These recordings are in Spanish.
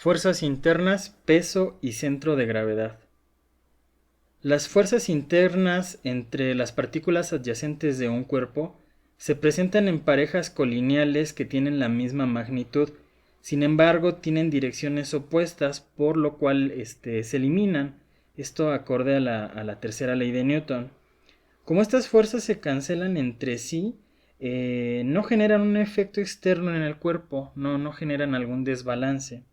Fuerzas internas, peso y centro de gravedad. Las fuerzas internas entre las partículas adyacentes de un cuerpo se presentan en parejas colineales que tienen la misma magnitud. Sin embargo, tienen direcciones opuestas, por lo cual se eliminan. Esto acorde a la tercera ley de Newton. Como estas fuerzas se cancelan entre sí, no generan un efecto externo en el cuerpo, no generan algún desbalance.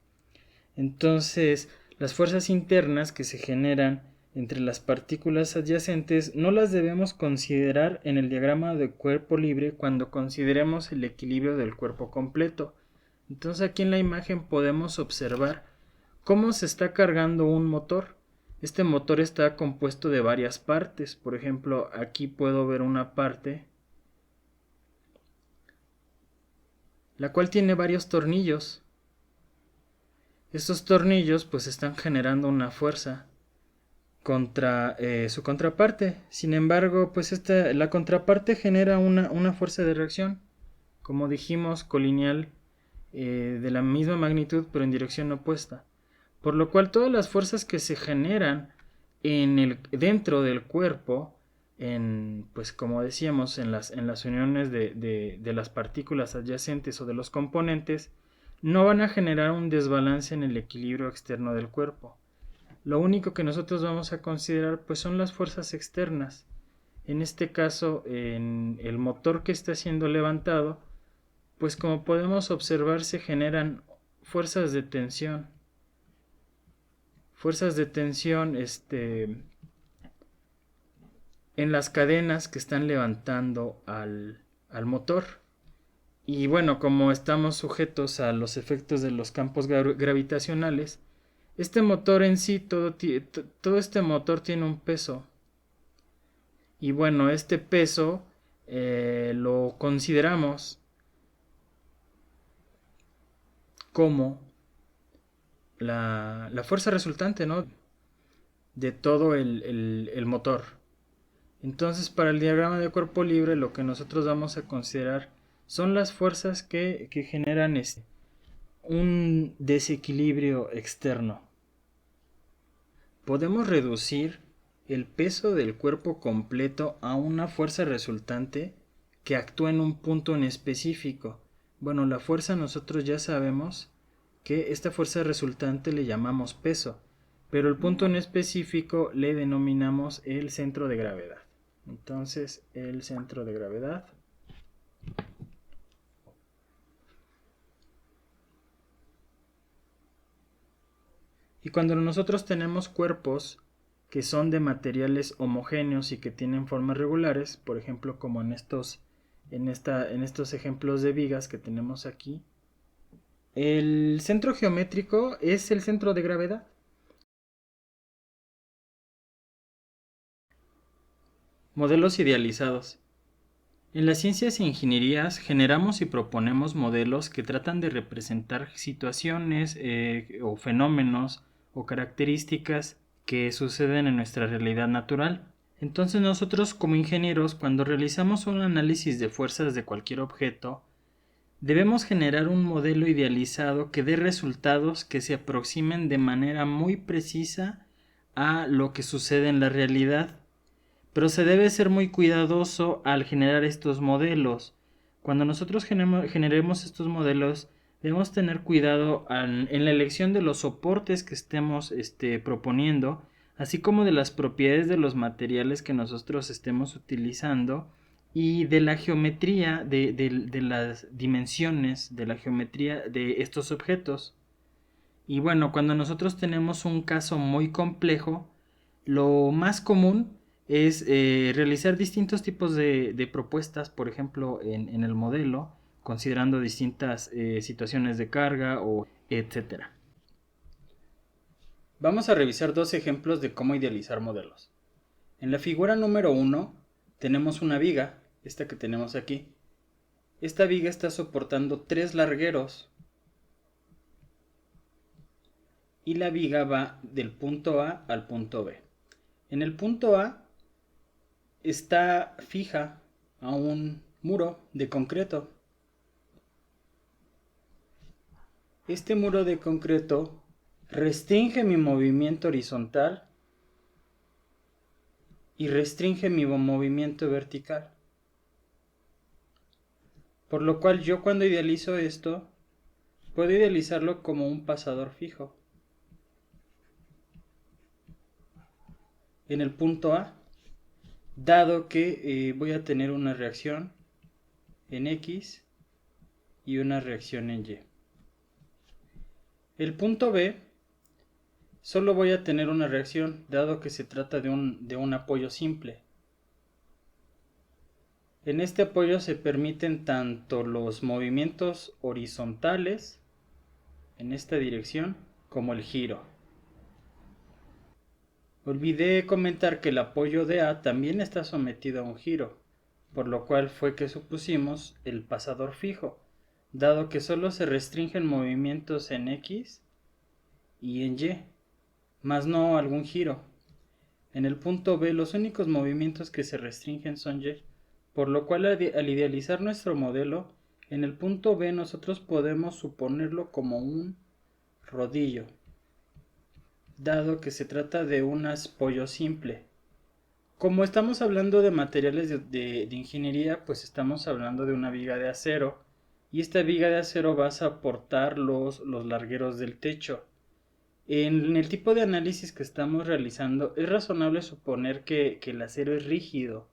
Entonces, las fuerzas internas que se generan entre las partículas adyacentes no las debemos considerar en el diagrama de cuerpo libre cuando consideremos el equilibrio del cuerpo completo. Entonces aquí en la imagen podemos observar cómo se está cargando un motor. Este motor está compuesto de varias partes. Por ejemplo, aquí puedo ver una parte la cual tiene varios tornillos. Estos tornillos pues están generando una fuerza contra su contraparte. Sin embargo, pues la contraparte genera una fuerza de reacción, como dijimos, colineal, de la misma magnitud pero en dirección opuesta. Por lo cual todas las fuerzas que se generan dentro del cuerpo, pues como decíamos, en las uniones de las partículas adyacentes o de los componentes, no van a generar un desbalance en el equilibrio externo del cuerpo. Lo único que nosotros vamos a considerar pues son las fuerzas externas. En este caso, en el motor que está siendo levantado, pues como podemos observar se generan fuerzas de tensión. Fuerzas de tensión en las cadenas que están levantando al motor. Y bueno, como estamos sujetos a los efectos de los campos gravitacionales, este motor en sí, todo este motor tiene un peso. Y bueno, este peso lo consideramos como la fuerza resultante, ¿no?, de todo el motor. Entonces, para el diagrama de cuerpo libre, lo que nosotros vamos a considerar son las fuerzas que generan un desequilibrio externo. Podemos reducir el peso del cuerpo completo a una fuerza resultante que actúa en un punto en específico. Bueno, la fuerza nosotros ya sabemos que esta fuerza resultante le llamamos peso, pero el punto en específico le denominamos el centro de gravedad. Entonces, el centro de gravedad y cuando nosotros tenemos cuerpos que son de materiales homogéneos y que tienen formas regulares, por ejemplo, como en estos ejemplos de vigas que tenemos aquí, el centro geométrico es el centro de gravedad. Modelos idealizados. En las ciencias e ingenierías generamos y proponemos modelos que tratan de representar situaciones o fenómenos o características que suceden en nuestra realidad natural. Entonces nosotros como ingenieros, cuando realizamos un análisis de fuerzas de cualquier objeto, debemos generar un modelo idealizado que dé resultados que se aproximen de manera muy precisa a lo que sucede en la realidad. Pero se debe ser muy cuidadoso al generar estos modelos. Cuando nosotros generemos estos modelos, debemos tener cuidado en la elección de los soportes que estemos proponiendo, así como de las propiedades de los materiales que nosotros estemos utilizando y de la geometría, de las dimensiones, de la geometría de estos objetos. Y bueno, cuando nosotros tenemos un caso muy complejo, lo más común es realizar distintos tipos de propuestas, por ejemplo, en el modelo, considerando distintas situaciones de carga o etcétera. Vamos a revisar dos ejemplos de cómo idealizar modelos. En la figura número 1 tenemos una viga, esta que tenemos aquí. Esta viga está soportando 3 largueros y la viga va del punto A al punto B. En el punto A está fija a un muro de concreto. este muro de concreto restringe mi movimiento horizontal y restringe mi movimiento vertical. Por lo cual yo cuando idealizo esto, puedo idealizarlo como un pasador fijo. En el punto A, dado que voy a tener una reacción en X y una reacción en Y. El punto B, solo voy a tener una reacción, dado que se trata de un apoyo simple. En este apoyo se permiten tanto los movimientos horizontales, en esta dirección, como el giro. Olvidé comentar que el apoyo de A también está sometido a un giro, por lo cual fue que supusimos el pasador fijo, dado que solo se restringen movimientos en X y en Y, más no algún giro. En el punto B los únicos movimientos que se restringen son Y, por lo cual al idealizar nuestro modelo, en el punto B nosotros podemos suponerlo como un rodillo, dado que se trata de un apoyo simple. Como estamos hablando de materiales de ingeniería, pues estamos hablando de una viga de acero, y esta viga de acero va a soportar los largueros del techo. En el tipo de análisis que estamos realizando, es razonable suponer que el acero es rígido.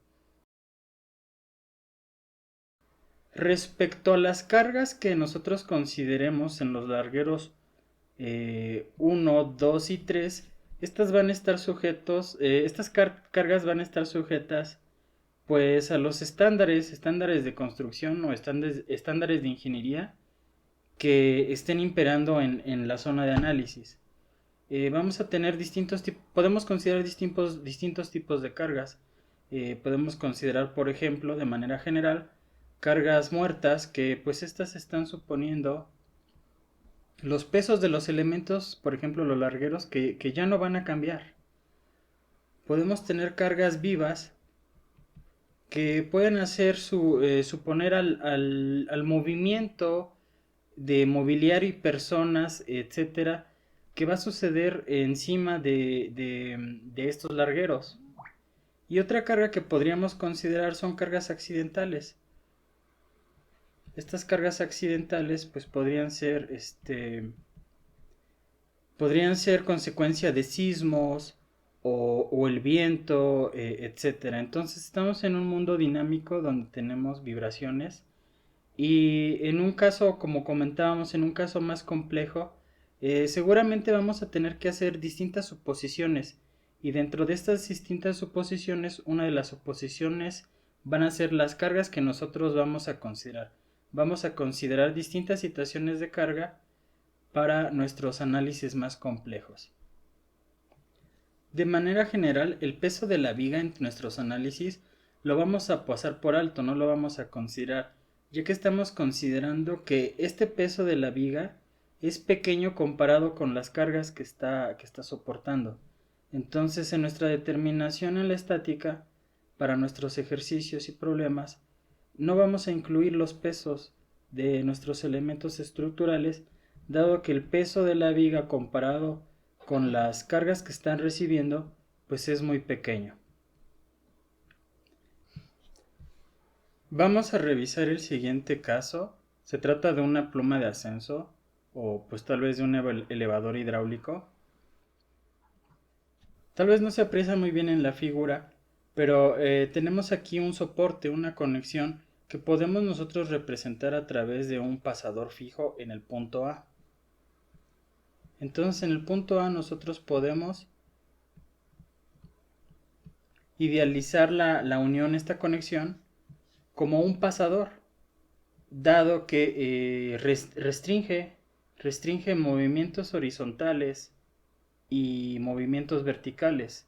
Respecto a las cargas que nosotros consideremos en los largueros 1, 2 y 3, estas van a estar sujetos, estas cargas van a estar sujetas pues a los estándares de construcción o estándares de ingeniería que estén imperando en la zona de análisis. Vamos a tener podemos considerar distintos tipos de cargas. Podemos considerar, por ejemplo, de manera general, cargas muertas, que pues estas están suponiendo los pesos de los elementos, por ejemplo los largueros, que ya no van a cambiar. Podemos tener cargas vivas que pueden hacer suponer al movimiento de mobiliario y personas, etcétera, que va a suceder encima de estos largueros. Y otra carga que podríamos considerar son cargas accidentales. Estas cargas accidentales pues podrían ser consecuencia de sismos o el viento, etcétera. Entonces estamos en un mundo dinámico donde tenemos vibraciones y en un caso, como comentábamos, en un caso más complejo, seguramente vamos a tener que hacer distintas suposiciones y dentro de estas distintas suposiciones, una de las suposiciones van a ser las cargas que nosotros vamos a considerar. Vamos a considerar distintas situaciones de carga para nuestros análisis más complejos. De manera general, el peso de la viga en nuestros análisis lo vamos a pasar por alto, no lo vamos a considerar, ya que estamos considerando que este peso de la viga es pequeño comparado con las cargas que está soportando. Entonces, en nuestra determinación en la estática, para nuestros ejercicios y problemas, no vamos a incluir los pesos de nuestros elementos estructurales, dado que el peso de la viga comparado con las cargas que están recibiendo, pues es muy pequeño. Vamos a revisar el siguiente caso. Se trata de una pluma de ascenso o pues tal vez de un elevador hidráulico. Tal vez no se aprecia muy bien en la figura, pero tenemos aquí un soporte, una conexión que podemos nosotros representar a través de un pasador fijo en el punto A. Entonces en el punto A nosotros podemos idealizar la unión, esta conexión, como un pasador, dado que restringe movimientos horizontales y movimientos verticales.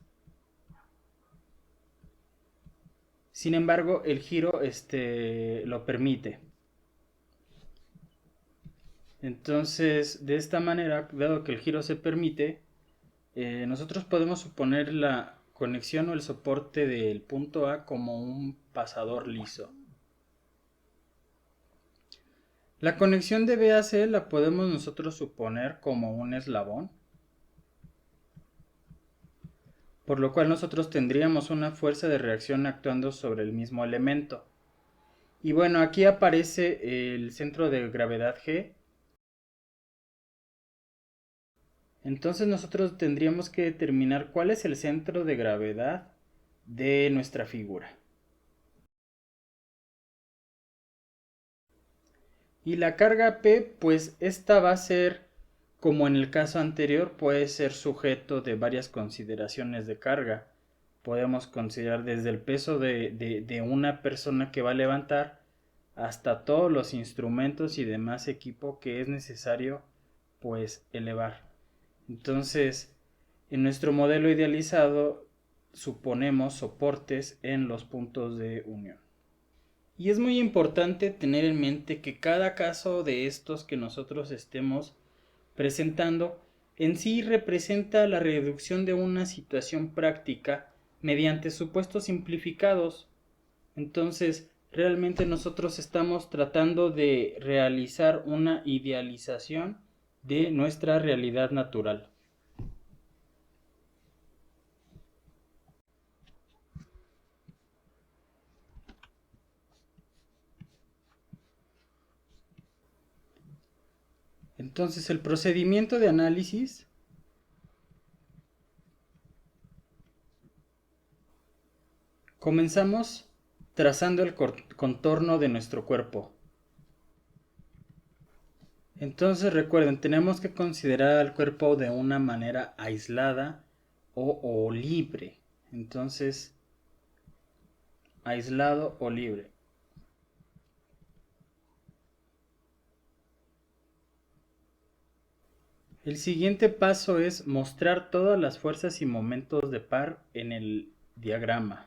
Sin embargo, el giro lo permite. Entonces, de esta manera, dado que el giro se permite, nosotros podemos suponer la conexión o el soporte del punto A como un pasador liso. La conexión de B a C la podemos nosotros suponer como un eslabón, por lo cual nosotros tendríamos una fuerza de reacción actuando sobre el mismo elemento. Y bueno, aquí aparece el centro de gravedad G. Entonces nosotros tendríamos que determinar cuál es el centro de gravedad de nuestra figura. Y la carga P, pues esta va a ser, como en el caso anterior, puede ser sujeto de varias consideraciones de carga. Podemos considerar desde el peso de una persona que va a levantar hasta todos los instrumentos y demás equipo que es necesario pues elevar. Entonces, en nuestro modelo idealizado suponemos soportes en los puntos de unión. Y es muy importante tener en mente que cada caso de estos que nosotros estemos presentando en sí representa la reducción de una situación práctica mediante supuestos simplificados. Entonces, realmente nosotros estamos tratando de realizar una idealización de nuestra realidad natural. Entonces, el procedimiento de análisis, comenzamos trazando el contorno de nuestro cuerpo. Entonces tenemos que considerar al cuerpo de una manera aislada o libre. Entonces, aislado o libre. El siguiente paso es mostrar todas las fuerzas y momentos de par en el diagrama.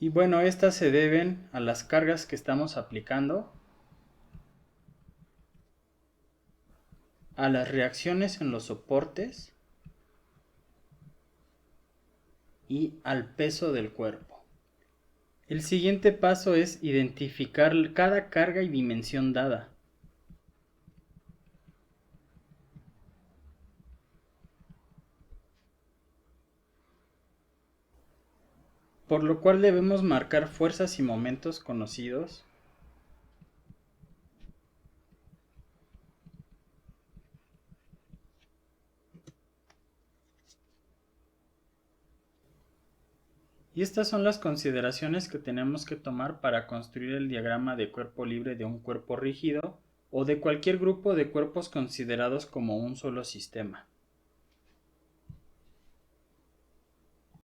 Y bueno, estas se deben a las cargas que estamos aplicando, a las reacciones en los soportes y al peso del cuerpo. El siguiente paso es identificar cada carga y dimensión dada. Por lo cual debemos marcar fuerzas y momentos conocidos. Y estas son las consideraciones que tenemos que tomar para construir el diagrama de cuerpo libre de un cuerpo rígido o de cualquier grupo de cuerpos considerados como un solo sistema.